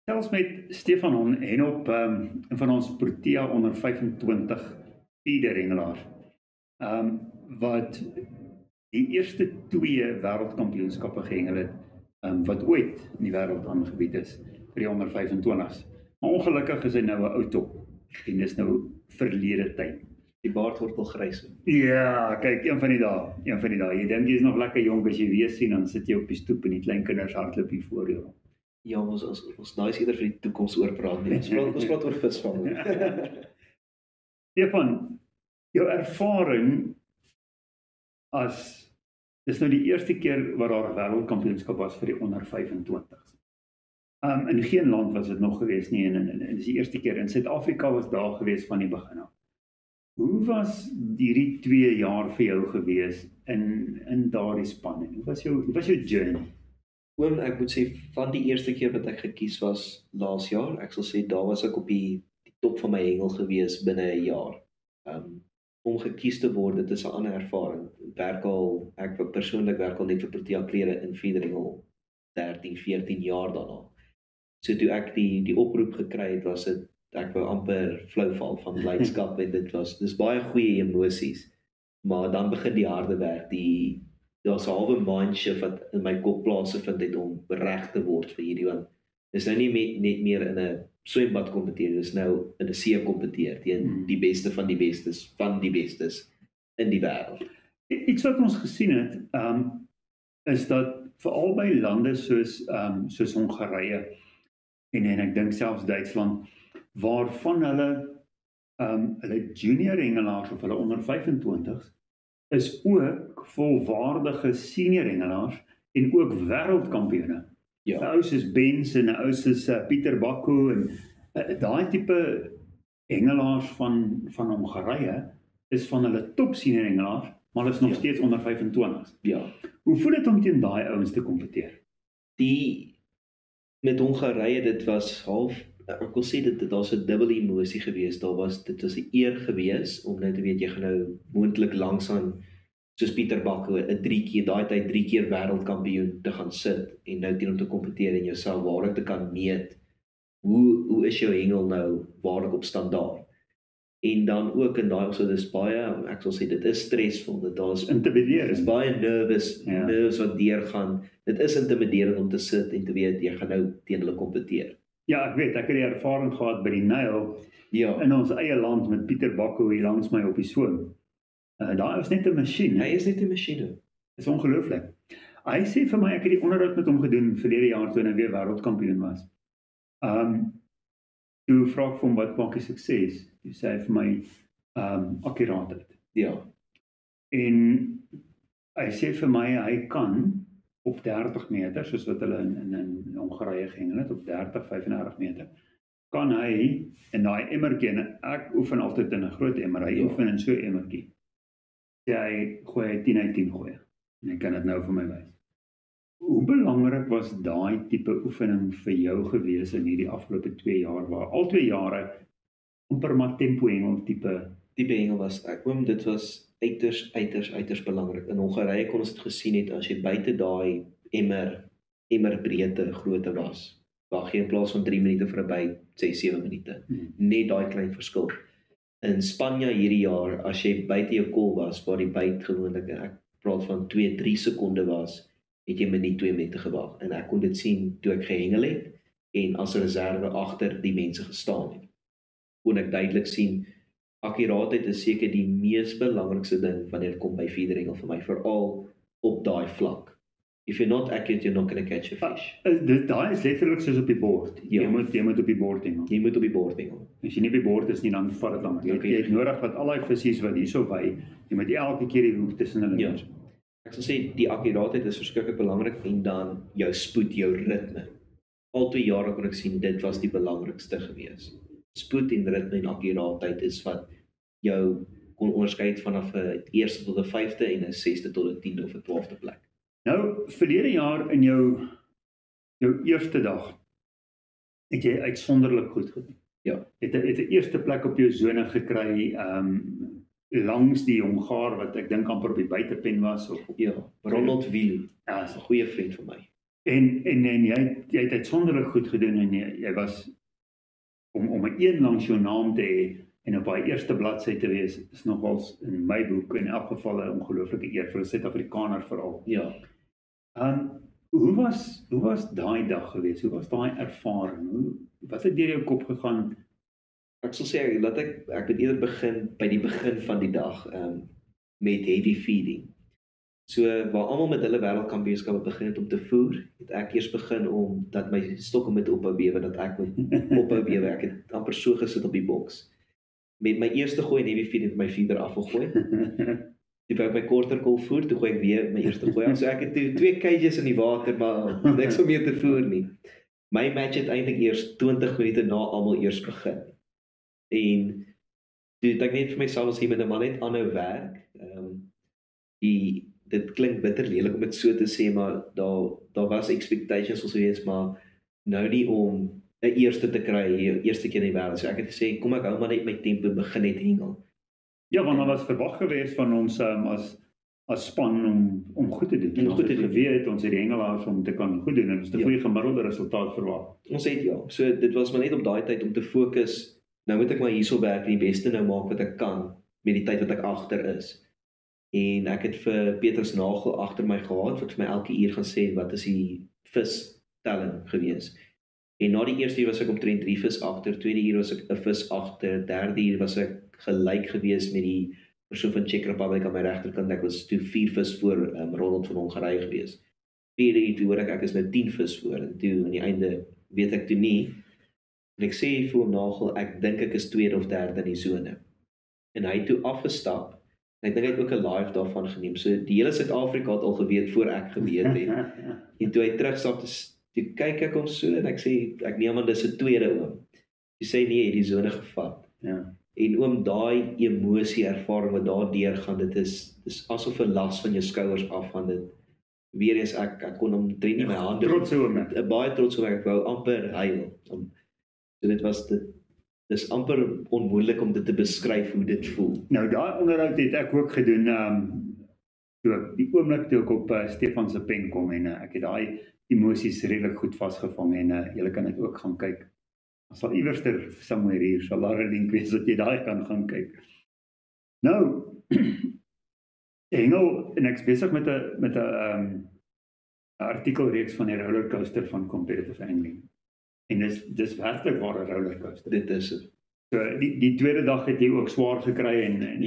Selfs met Stefan Hon en op een van ons Protea onder 25 feederhengelaars, wat die eerste 2 wêreldkampioenskappe gehengel het, wat ooit in die wêreld aangebied is vir die onder 25's. Maar ongelukkig is hy nou 'n ou top en dis nou verlede tyd. Die baard word al grys. Ja, kyk, een van die dae. Jy dink jy is nog lekker jonk as jy weer sien, dan sit jy op die stoep en die klein kinders hardloop hier voor jou. Ja, ons daai is eerder vir die toekoms oor praat nie. Ons praat oor visvang. Stefan, jou ervaring dis nou die eerste keer wat daar 'n wêreldkampioenskap was vir die onder 25's. In geen land was dit nog gewees nie en dis die eerste keer. In Suid-Afrika was daar gewees van die begin af. Hoe was hierdie 2 jaar vir jou gewees in daardie spanning? Hoe was jou journey? Oom, ek moet sê, van die eerste keer wat ek gekies was laas jaar, ek sal sê, daar was ek op die top van my hengel gewees binne 'n jaar. Om gekies te word, dit is 'n ander ervaring. Ek persoonlik werk al net vir Protea klere in feederhengel 13, 14 jaar daarna. So toe ek die oproep gekry het, was dit, ek wou amper flou val van blydskap en dis baie goeie emosies. Maar dan begin die harde werk, daar's 'n halwe mindshift wat in my kop plaasgevind het om reg te word vir hierdie, want dis nou nie net meer in 'n swembad kompeteer, dis nou in 'n see kompeteer teen die beste van die bestes in die wêreld. Iets wat ons gesien het, is dat veral by lande soos Hongarye en ek dink selfs Duitsland, waarvan hulle junior hengelaars of hulle onder 25's is ook volwaardige senior hengelaars en ook wêreldkampioene. Ja. 'n Ou soos Benz en 'n ou soos Pieter Bakko en daai tipe hengelaars van Hongarye is van hulle top senior hengelaars, maar hulle is nog steeds onder 25's. Ja. Hoe voel dit om teen daai ouens te kompeteer? Met Hongarye, dit was half, ek wil sê dit was 'n dubbel emosie geweest. Dit was 'n eer geweest om nou te weet jy gaan nou moontlik langs aan soos Pieter Bakko, daai tyd 3 keer wêreldkampioen te gaan sit en nou teen hom te kompeteer en jouself waarlik te kan meet. Hoe is jou hengel nou waarlik op standaard? En dan ook in daai opsig, dis baie, ek sal sê dit is stresvol, daar's intimiderend. Dis baie nerves wat deurgaan. Dit is intimiderend om te sit en te weet jy gaan nou teen hulle kompeteer. Ja, ek weet, ek het die ervaring gehad by die Nyl, in ons eie land met Pieter Bakko hier langs my op die soon. Daai is net 'n masjien. Hy is net 'n masjien. Dis ongelooflik. Hy sê vir my, ek het die onderhoud met hom gedoen verlede jaar toe hy weer wêreldkampioen was. Toe vra ek vir hom wat maak die sukses? Toe sê hy vir my akkuraatheid. Ja. En hy sê vir my hy kan op 30 meter, soos wat hulle in Hongarye gehengel het, op 35 meter, kan hy in daai emmertjie, en ek oefen altyd in 'n groot emmer, hy oefen in so 'n emmertjie, sê hy gooi hy 10 uit 10 gooi, en hy kan dit nou vir my wys. Hoe belangrik was daai tipe oefening vir jou gewees in hierdie afgelope 2 jaar, waar al 2 jare amper maar tempo hengel tipe hengel was, dit was uiters belangrik. In Hongarye kon ons dit gesien het, as jy buite daai emmer breedte grootte was, wag jy in plaas van 3 minute vir 'n byt, 6-7 minute. Net daai klein verskil. In Spanje hierdie jaar, as jy buite jou kol was, waar die byt gewoonlik, ek praat van 2-3 sekonde was, het jy minuut 2 minute gewag. En ek kon dit sien toe ek gehengel het, en as reserve agter die mense gestaan het. Kon ek duidelik sien, akkuraatheid is seker die mees belangrikste ding wanneer dit kom by feederhengel vir my, veral op daai vlak. If you're not accurate, you're not going to catch a fish. Daai is letterlik soos op die bord. Ja. Jy moet op die bord hengel. Jy moet op die bord hengel. As jy nie op die bord is nie, dan vat dit langer. Jy het nodig dat al daai visies wat hierso wy, jy moet elke keer die hoek tussen hulle. Ja. Ek sal sê die akkuraatheid is verskriklik belangrik, en dan jou spoed, jou ritme. Al 2 jare kon ek sien dit was die belangrikste gewees. Spoed en ritme en akkuraatheid is wat jou kon onderskei vanaf 'n eerste tot 'n 5de en 'n 6de tot 'n 10de of 'n 12de plek. Nou, verlede jaar in jou eerste dag het jy uitsonderlik goed gedoen. Ja. Het 'n eerste plek op jou sone gekry, langs die Hongaar wat ek dink amper op die buitepen was. Ja, Ronald Wiel, Ja, is 'n goeie vriend van my. En jy het uitsonderlik goed gedoen en jy was om 'n een langs jou naam te hê en op daai eerste bladsy te wees, is nogals in my boek in elk geval 'n ongelooflike eer vir 'n Suid-Afrikaner veral. Ja. Hoe was daai dag geweest? Hoe was daai ervaring? Wat het deur jou kop gegaan? Ek sal sê dat ek het eerder begin by die begin van die dag met heavy feeding. So waar almal met hulle wêreldkampioenskappe begin het om te voer, het ek eers begin om dat my stokke moet ophou bewe, dat ek moet ophou bewe. Ek het amper so gesit op die boks. Met my eerste gooi in heavy feeding het my feeder afgegooi. Toe wou ek my korter kol voer, toe gooi ek weer my eerste gooi. So ek het toe 2 cages in die water, maar niks om meer te voer nie. My match het eintlik eers 20 minute na almal eers begin. En toe het ek net vir myself as jy met 'n man net aanhou werk. Dit klink bitter lelik om dit so te sê, maar daar was expectations ons wees, maar nou nie om 'n eerste te kry, eerste keer in die wêreld. So ek het gesê, kom ek hou maar net my tempo begin net hengel. Ja, want daar was verwag geweest van ons as span om goed te doen. Ons het geweet, ons het die hengelaars om te kan goed doen en ons het 'n goeie gemiddelde resultaat verwag. Ons het ja, so dit was maar net op daai tyd om te fokus. Nou moet ek maar hierso werk en die beste nou maak wat ek kan met die tyd wat ek agter is. En ek het vir Petrus Nagel agter my gehad wat vir my elke uur gaan sê wat is die vis telling gewees. En na die eerste uur was ek omtrent 3 vis agter, tweede uur was ek 'n vis agter, derde uur was ek gelyk gewees met die persoon van Czech Republic aan my regterkant. Ek was toe 4 vis voor Ronald van Hongarye gewees. Vierde uur toe hoor ek is nou 10 vis voor en toe aan die einde weet ek toe nie. En ek sê vir hom Nagel, ek dink ek is tweede of derde in die sone. En hy het toe afgestap. En ek dink hy het ook 'n live daarvan geneem. So die hele Suid-Afrika het al geweet voor ek geweet het. En toe hy terugstap, toe kyk ek hom so en ek sê ek neem aan dis 'n tweede oom. Hy sê nee, hy het die sone gevat. Ja. En oom, daai emosie ervaring wat daardeur gaan, dit is asof 'n las van jou skouers af gaan. Dit weer eens ek kon hom drie nie my hande trots oom. Baie trots oom, ek wou amper huil. So dit was dis amper onmoontlik om dit te beskryf hoe dit voel. Nou daai onderhoud het ek ook gedoen toe die oomblik toe ek op Stefan se pen kom en ek het daai emosies redelik goed vasgevang en julle kan dit ook gaan kyk. As sal iewerster somewhere hier sal daar 'n link wees dat jy daai kan gaan kyk. Nou hengel en ek's besig met 'n artikelreeks van die rollercoaster van competitive angling. En dis werklik waar 'n rollercoaster. Dit is dit. So die tweede dag het jy ook swaar gekry en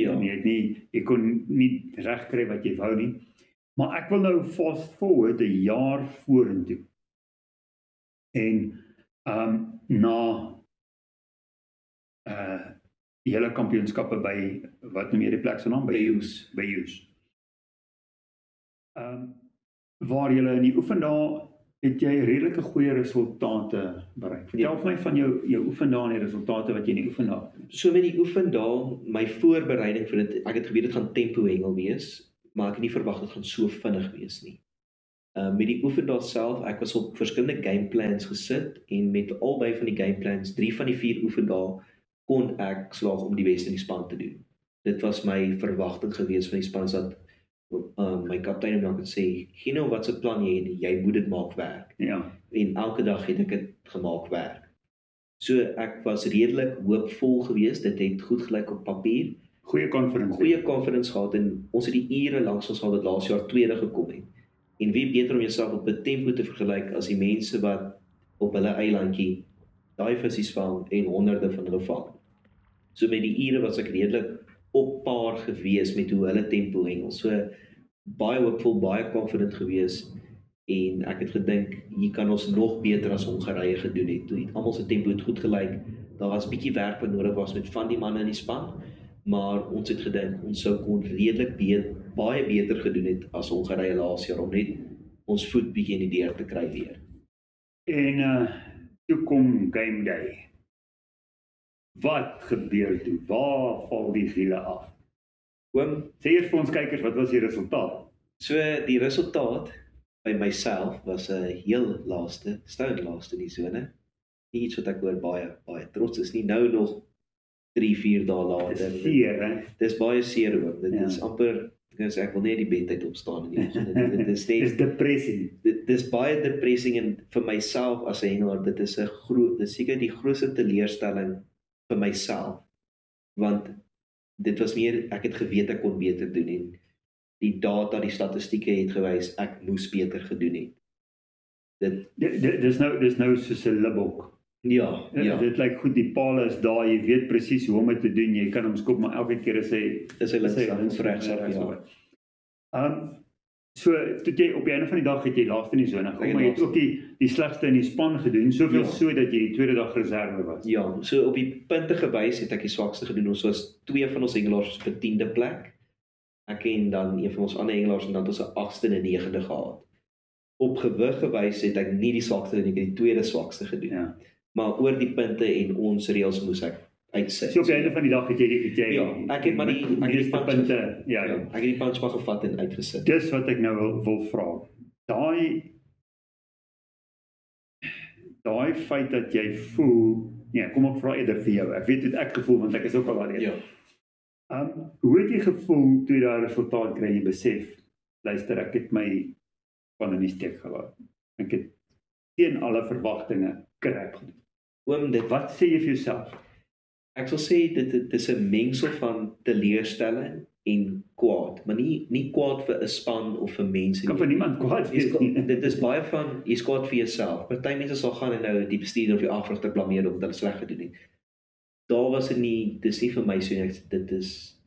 jy kon nie reg kry wat jy wou nie. Maar ek wil nou fast forward 'n jaar vorentoe. En na die hele kampioenskappe by wat noem jy die plek se naam? By Hughes. Waar jy in die oefendae het jy redelike goeie resultate bereik. Vertel vir my van jou oefendae en die resultate wat jy in die oefendae het. So met die oefendae, my voorbereiding vir dit, ek het geweet dit gaan tempo hengel wees, maar ek het nie verwag dit gaan so vinnig wees nie. Met die oefendae self, ek was op verskillende gameplans gesit en met albei van die gameplans, 3 van die 4 oefendae kon ek slaag om die beste in die span te doen. Dit was my verwagting gewees van die span dat my kaptein het gesê, "Gino, wat se plan jy het? Jy moet dit maak werk." Ja. En elke dag het ek dit gemaak werk. So ek was redelik hoopvol geweest. Dit het goed gelyk op papier. Goeie confidence gehad en ons het die ure langs ons al wat laas jaar tweede gekom het. En wie beter om jouself op 'n tempo te vergelyk as die mense wat op hulle eilandjie daai visse vang en honderde van hulle vang. So met die ure was ek redelik op paar gewees met hoe hulle tempo hengel. So baie hoopvol, baie confident gewees en ek het gedink hier kan ons nog beter as Hongarye gedoen het. Toe almal se tempo het goed gelyk. Daar was bietjie werk wat nodig was met van die manne in die span, maar ons het gedink ons sou kon redelik baie beter gedoen het as Hongarye laas jaar om net ons voet bietjie in die deur te kry weer. En toe kom game day. Wat gebeur toe? Waar val die wiele af? Oom, sê eers vir ons kykers, wat was die resultaat? So die resultaat by myself was 'n heel laaste, stout laaste in die sone. Nie iets wat ek oor baie trots is nie. Nou nog 3-4 dae later. Dis seer, hè? Dis baie seer ook. Dit is amper, Dus ek wil nie uit die bed uit opstaan nie. So dit is net Dis depressie. dit is baie depressing en vir myself as 'n hengelaar, dit is seker die grootste teleurstelling vir myself, want dit was meer, ek het geweet ek kon beter doen en die data, die statistieke het gewys, ek moes beter gedoen het. Dis nou soos 'n libbok. Ja. Dit lyk goed, die paal is daar, jy weet presies hoe om dit te doen, jy kan hom skop, maar elke keer is hy links of regsaf, ja. So, toe jy op die einde van die dag het jy laaste in die sone gekom, maar jy het ook die slegste in die span gedoen, soveel so dat jy die tweede dag reserve was. Ja, so op die punte gewys het ek die swakste gedoen. Ons was 2 van ons hengelaars op 'n 10de plek. Ek en dan een van ons ander hengelaars en dan het ons 'n 8ste en 'n 9de gehad. Op gewig gewys het ek nie die swakste gedoen, ek het die tweede swakste gedoen. Ja. Maar oor die punte en ons reëls moes ek uitsit. So op die einde van die dag het jy ja, ek het maar die punte, ek het die punch maar gevat en uitgesit. Dis wat ek nou wil vra. Daai feit dat jy voel, kom ek vra eerder vir jou. Ek weet hoe ek gevoel want ek is ook al daar. Ja. Hoe het jy gevoel toe jy daai resultaat kry, jy besef, luister, ek het my van in die steek gelaat. Ek het teen alle verwagtinge krap gedoen. Wat sê jy vir jouself? Ek sal sê dit is 'n mengsel van teleurstelling en kwaad, maar nie kwaad vir 'n span of vir mense nie. Kan vir niemand kwaad wees nie. Dit is baie van jy's kwaad vir jouself. Party mense sal gaan en nou die bestuurder of die afrigter blameer omdat hulle sleg gedoen het. Daar was dit nie, dis nie vir my so nie.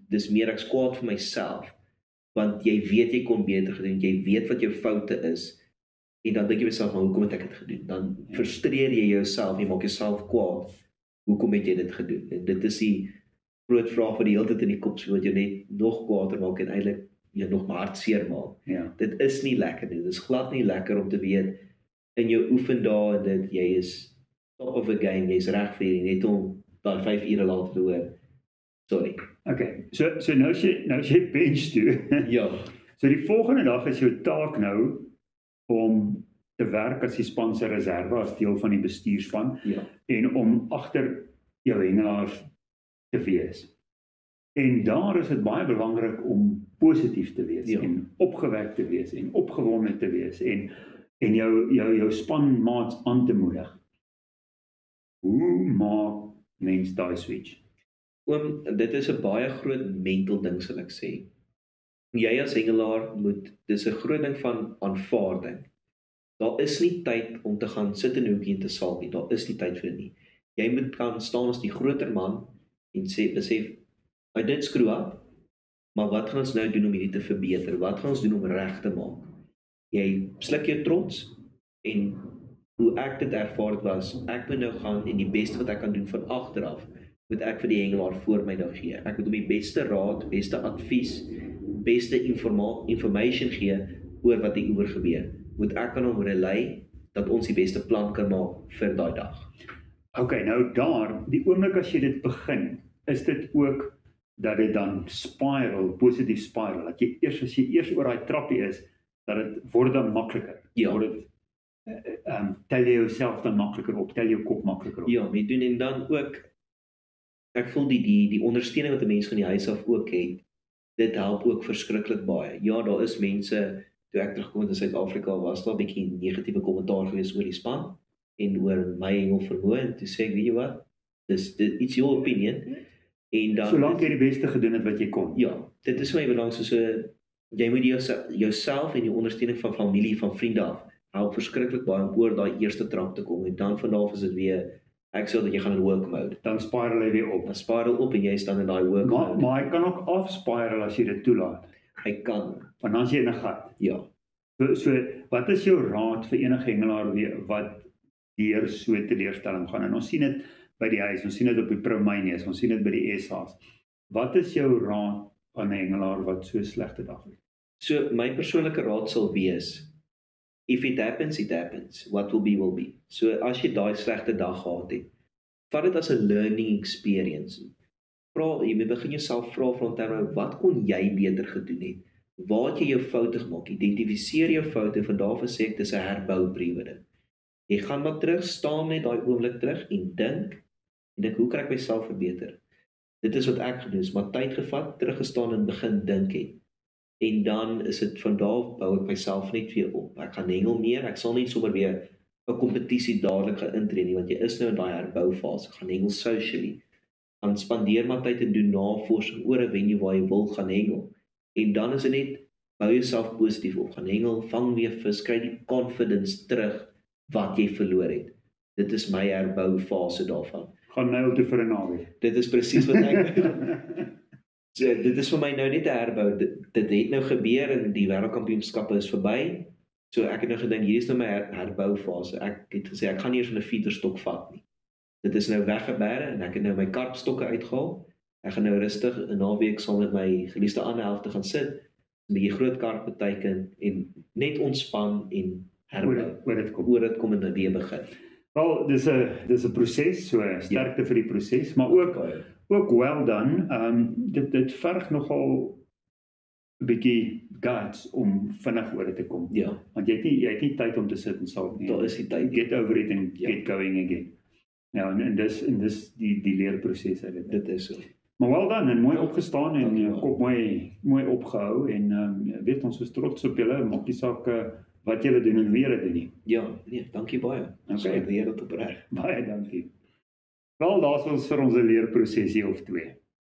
Dis meer ek's kwaad vir myself, want jy weet jy kon beter gedoen, jy weet wat jou foute is. En dan dink jy jouself, maar hoekom het ek dit gedoen? Dan frustreer jy jouself, jy maak jouself kwaad. Hoekom het jy dit gedoen? En dit is die groot vraag wat die hele tyd in die kop speel, wat jou net nog kwaader maak en eintlik jou nog maar hartseer maak. Ja. Dit is nie lekker nie. Dit is glad nie lekker om te weet in jou oefendae dat jy is top of a game, jy's reg vir jy net om daai 5 ure later te hoor. Sorry. Okay. So nou is jy bench toe. Ja. So die volgende dag is jou taak nou om te werk as die span se reserve as deel van die bestuurspan en om agter jou hengelaars te wees. En daar is dit baie belangrik om positief te wees en opgewek te wees en opgewonde te wees en jou spanmaats aan te moedig. Hoe maak mens daai switch? Dit is 'n baie groot mental ding sal ek sê. Jy as hengelaar dis 'n groot ding van aanvaarding. Daar is nie tyd om te gaan sit in 'n hoekie en te sulk nie. Daar is nie tyd vir nie. Jy moet kan staan as die groter man en besef, I did screw up, maar wat gaan ons nou doen om hierdie te verbeter? Wat gaan ons doen om reg te maak? Jy sluk jou trots en hoe ek dit ervaar was, ek moet nou gaan en die beste wat ek kan doen van agteraf, moet ek vir die hengelaar voor my nou gee. Ek moet hom die beste raad, beste advies, beste information gee oor wat hier oor gebeur. Moet ek aan hom relay dat ons die beste plan kan maak vir daai dag. Okay, nou daar, die oomblik as jy dit begin, is dit ook dat dit dan positief spiral, dat jy as jy eers oor daai trappie is, dat dit word dan makliker. Ja. Word dit tel jy jouself dan makliker op, tel jou kop makliker op. Ja, jy doen en dan ook, ek voel die ondersteuning wat 'n mens van die huis af ook het, dit help ook verskriklik baie. Ja, daar is mense, toe ek terugkom in Suid-Afrika, was daar 'n bietjie negatiewe kommentaar gewees oor die span en oor my hengel vermoë en toe sê ek, weet jy wat, it's your opinion. En dan solank jy die beste gedoen het wat jy kon. Ja, dit is vir my belangrik, soos jy moet jouself en die ondersteuning van familie, van vriende af, help verskriklik baie om oor daai eerste trap te kom en dan van daar af is dit weer, ek sê dat jy gaan in work mode. Dan spiral jy weer op. Dan spiral op en jy staan in daai work mode. Maar hy kan ook afspiral as jy dit toelaat. Hy kan. Want dan is jy in 'n gat. Ja. So wat is jou raad vir enige hengelaar wat deur so 'n teleurstelling gaan? En ons sien dit by die huis, ons sien dit op die Prominies, ons sien dit by die SA's. Wat is jou raad aan 'n hengelaar wat so 'n slegte dag het? So my persoonlike raad sal wees, if it happens, it happens. What will be, will be. So as jy daai slegte dag gehad het, vat dit as 'n learning experience. Jy begin jouself vra van terme, wat kon jy beter gedoen het? Waar het jy jou foute gemaak? Identifiseer jou foute, van daar af sê ek, dis 'n herbouperiode. Jy gaan maar terug, staan net daai oomblik terug en dink, hoe kan ek myself verbeter? Dit is wat ek gedoen het, maar tyd gevat, teruggestaan en begin dink het. en dan is dit van daar af bou ek myself net weer op. Ek gaan hengel meer, ek sal nie sommer weer 'n kompetisie dadelik gaan intree nie, want jy is nou in daai herboufase, gaan hengel socially, gaan spandeer maar tyd en doen navorsing oor 'n venue waar jy wil gaan hengel. En dan is dit net, bou jouself positief op, gaan hengel, vang weer vis, kry die confidence terug wat jy verloor het. Dit is my herboufase daarvan. Gaan nou toe vir 'n naweek. Dit is presies wat ek so, dit is vir my nou net 'n herbou. Dit het nou gebeur en die wêreldkampioenskappe is verby. So ek het nou gedink hier is nou my herboufase. Ek het gesê ek gaan nie eers van 'n feederstok vat nie. Dit is nou weggebêre en ek het nou my karpstokke uitgehaal. Ek gaan nou rustig 'n naweek saam met my geliefde ander helfte gaan sit, 'n bietjie groot karpe teiken en net ontspan en herbou. Oor dit kom en weer begin. Wel, dis 'n proses, so sterkte vir die proses, maar ook well done. Dit verg nogal 'n bietjie guts om vinnig oor dit te kom. Ja. Want jy het nie tyd om te sit en sulk nie. Daar is die tyd. Get over it and get going again. Ja, en dis die leerproses uit dit. Dit is so. Maar well done en mooi opgestaan en Dankjewel. kop mooi opgehou en weet ons is trots op julle, maak nie saak wat julle doen en wie julle doen nie. Ja, nee, dankie baie. So Okay. ek leer dit opreg. Baie dankie. Wel, daar's ons vir ons leerprosesie of twee.